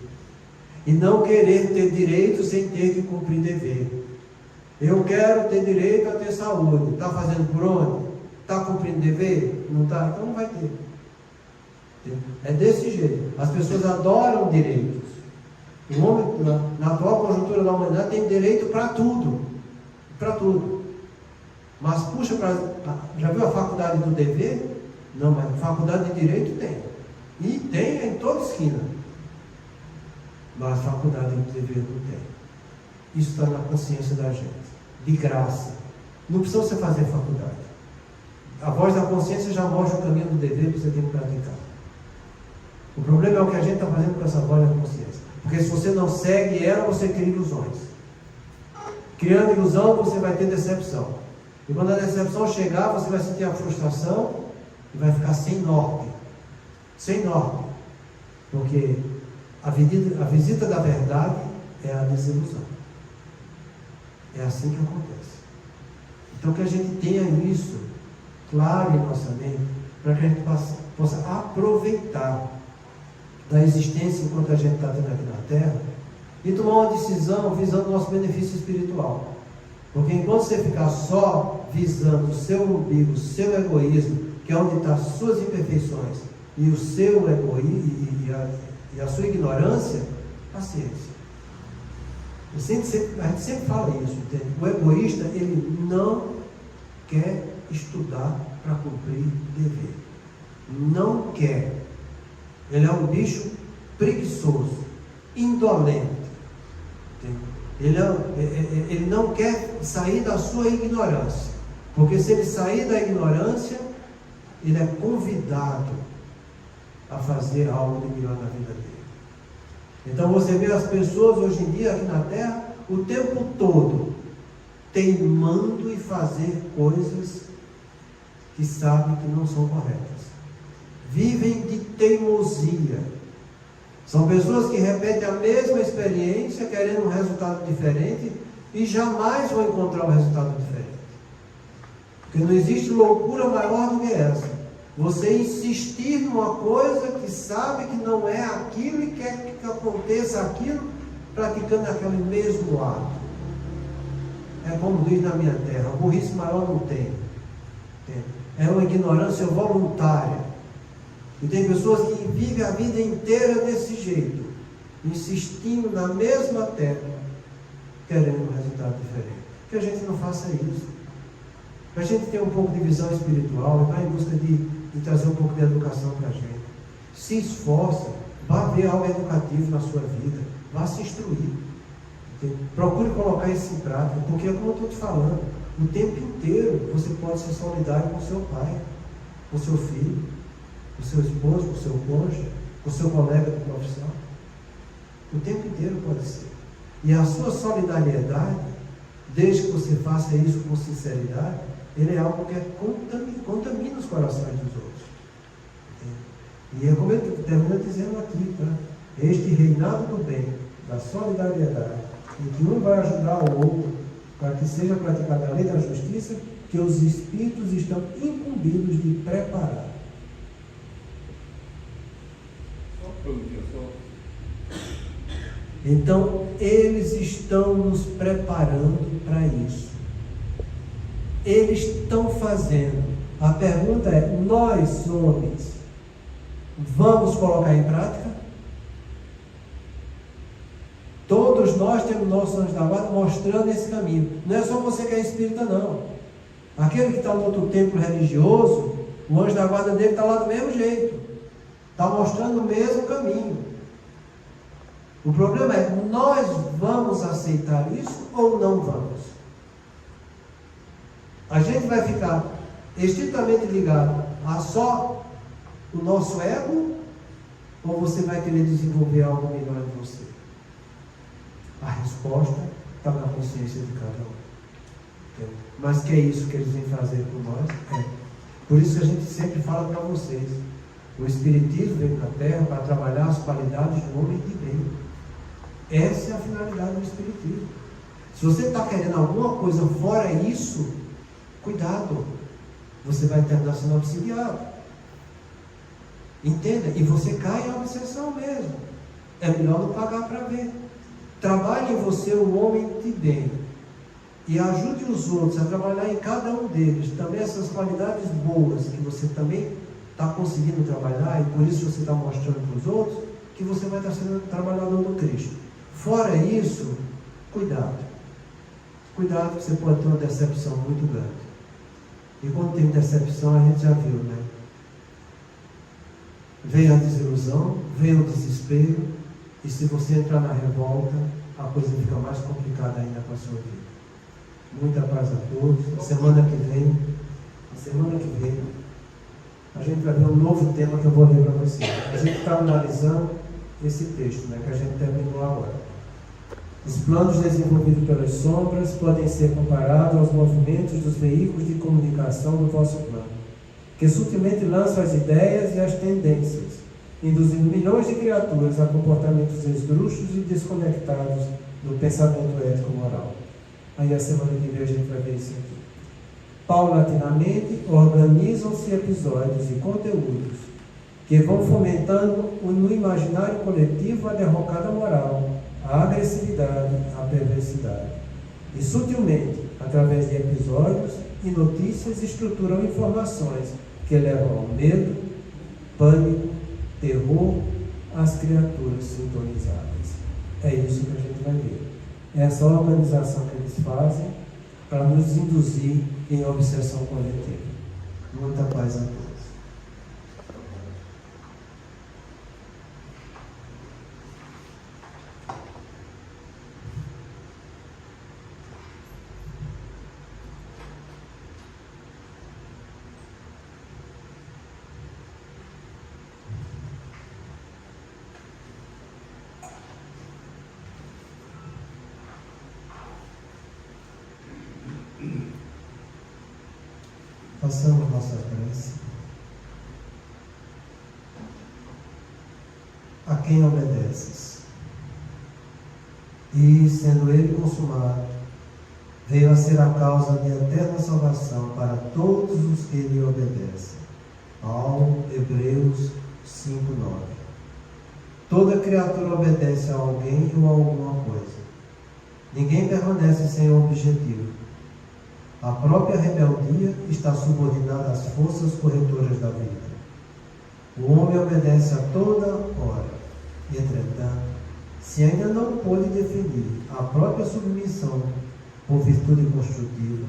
E não querer ter direito sem ter que cumprir dever. Eu quero ter direito a ter saúde. Está fazendo por onde? Está cumprindo dever? Não está? Então não vai ter. É desse jeito. As pessoas adoram direitos. O homem, na atual conjuntura da humanidade, tem direito para tudo. Para tudo. Mas puxa para... Já viu a faculdade do dever? Não, mas a faculdade de direito tem. E tem em toda esquina. Mas a faculdade de dever não tem. Isso está na consciência da gente. De graça. Não precisa você fazer faculdade. A voz da consciência já mostra o caminho do dever que você tem que praticar. O problema é o que a gente está fazendo com essa voz da consciência. Porque se você não segue ela, você cria ilusões. Criando ilusão, você vai ter decepção. E quando a decepção chegar, você vai sentir a frustração e vai ficar sem norte. Sem norte. Porque a visita da verdade é a desilusão. É assim que acontece. Então que a gente tenha isso claro em nossa mente, para que a gente possa aproveitar da existência enquanto a gente está tendo aqui na Terra e tomar uma decisão visando o nosso benefício espiritual. Porque enquanto você ficar só visando o seu umbigo, o seu egoísmo, que é onde estão as suas imperfeições, e o seu egoísmo e a sua ignorância, paciência. A gente sempre fala isso, entende? O egoísta, ele não quer estudar para cumprir dever. Não quer. Ele é um bicho preguiçoso, indolente. Ele não quer sair da sua ignorância. Porque se ele sair da ignorância, ele é convidado a fazer algo de melhor na vida dele. Então você vê as pessoas hoje em dia aqui na Terra, o tempo todo, teimando em fazer coisas que sabem que não são corretas. Vivem de teimosia. São pessoas que repetem a mesma experiência, querendo um resultado diferente, e jamais vão encontrar um resultado diferente. Porque não existe loucura maior do que essa. Você insistir numa coisa que sabe que não é aquilo e quer que aconteça aquilo, praticando aquele mesmo ato. É como diz na minha terra, a burrice maior não tem. É uma ignorância voluntária. E tem pessoas que vivem a vida inteira desse jeito, insistindo na mesma tecla, querendo um resultado diferente. Que a gente não faça isso. Que a gente tenha um pouco de visão espiritual e vá em busca de trazer um pouco de educação para a gente. Se esforce, vá ver algo educativo na sua vida, vá se instruir. Procure colocar isso em prática, porque como eu estou te falando, o tempo inteiro você pode ser solidário com seu pai, com seu filho, com seu esposo, com seu cônjuge, com seu colega de profissão. O tempo inteiro pode ser. E a sua solidariedade, desde que você faça isso com sinceridade, ele é algo que contamina os corações dos outros. E é como eu termino dizendo aqui, tá? Este reinado do bem, da solidariedade, em que um vai ajudar o outro, para que seja praticada a lei da justiça, que os espíritos estão incumbidos de preparar. Então, eles estão nos preparando para isso. Eles estão fazendo. A pergunta é: nós, homens, vamos colocar em prática? Todos nós temos nossos anjos da guarda mostrando esse caminho. Não é só você que é espírita, não. Aquele que está no outro templo religioso, o anjo da guarda dele está lá do mesmo jeito. Está mostrando o mesmo caminho. O problema é: nós vamos aceitar isso ou não vamos? A gente vai ficar estritamente ligado a só o nosso ego, ou você vai querer desenvolver algo melhor em você? A resposta está na consciência de cada um. Mas que é isso que eles vêm fazer por nós? É. Por isso que a gente sempre fala para vocês: o Espiritismo veio na Terra para trabalhar as qualidades do homem de bem. Essa é a finalidade do Espiritismo. Se você está querendo alguma coisa fora isso, cuidado, você vai terminar sendo obsidiado. Entenda? E você cai em obsessão mesmo. É melhor não pagar para ver. Trabalhe em você o homem de bem. e ajude os outros a trabalhar em cada um deles, também essas qualidades boas que você também está conseguindo trabalhar, e por isso você está mostrando para os outros, que você vai estar sendo trabalhador do Cristo. Fora isso, cuidado. Cuidado, que você pode ter uma decepção muito grande. E quando tem decepção, a gente já viu, né? Vem a desilusão, vem o desespero, e se você entrar na revolta, a coisa fica mais complicada ainda para a sua vida. Muita paz a todos. Semana que vem, a gente vai ver um novo tema que eu vou ler para vocês. A gente está analisando esse texto, né, que a gente terminou agora. Os planos desenvolvidos pelas sombras podem ser comparados aos movimentos dos veículos de comunicação do vosso plano, que sutilmente lançam as ideias e as tendências, induzindo milhões de criaturas a comportamentos esdrúxulos e desconectados do pensamento ético-moral. Aí a semana que vem a gente vai ver isso aqui. Paulatinamente organizam-se episódios e conteúdos que vão fomentando no imaginário coletivo a derrocada moral, a agressividade, a perversidade. E sutilmente, através de episódios e notícias, estruturam informações que levam ao medo, pânico, terror às criaturas sintonizadas. É isso que a gente vai ver. Essa organização que eles fazem para nos induzir em obsessão coletiva. Muita paz a todos. Façamos nossa prece. A quem obedeces? E, sendo ele consumado, veio a ser a causa de eterna salvação para todos os que lhe obedecem. Ao Hebreus 5:9. Toda criatura obedece a alguém ou a alguma coisa. Ninguém permanece sem um objetivo. A própria rebeldia está subordinada às forças corretoras da vida. O homem obedece a toda hora. Entretanto, se ainda não pôde definir a própria submissão por virtude construtiva,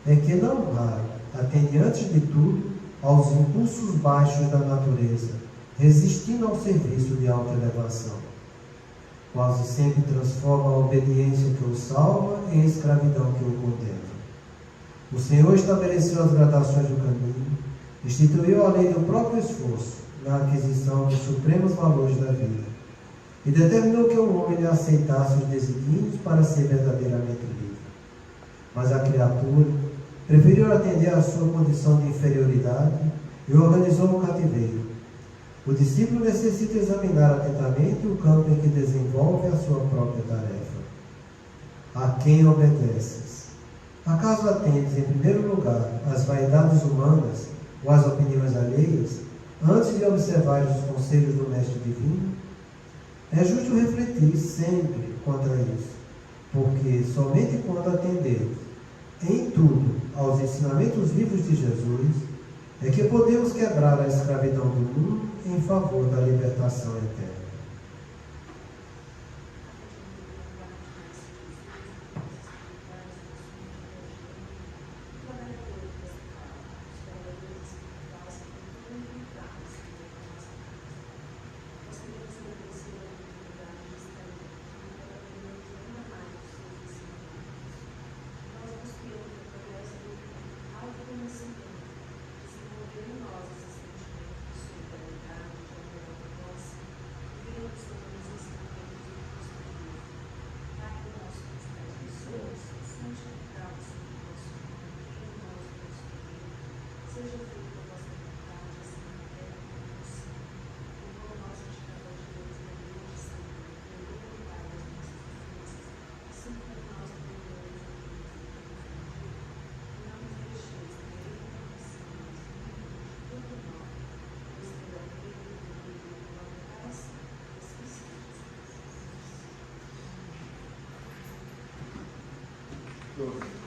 é que não raro atende antes de tudo aos impulsos baixos da natureza, resistindo ao serviço de autoelevação. Quase sempre transforma a obediência que o salva em escravidão que o condena. O Senhor estabeleceu as gradações do caminho, instituiu a lei do próprio esforço na aquisição dos supremos valores da vida e determinou que o homem lhe aceitasse os desígnios para ser verdadeiramente livre. Mas a criatura preferiu atender à sua condição de inferioridade e organizou o cativeiro. O discípulo necessita examinar atentamente o campo em que desenvolve a sua própria tarefa. A quem obedeces? Acaso atendes, em primeiro lugar, às vaidades humanas ou às opiniões alheias, antes de observares os conselhos do Mestre Divino? É justo refletir sempre contra isso, porque somente quando atendemos em tudo aos ensinamentos vivos de Jesus, é que podemos quebrar a escravidão do mundo em favor da libertação eterna. 12.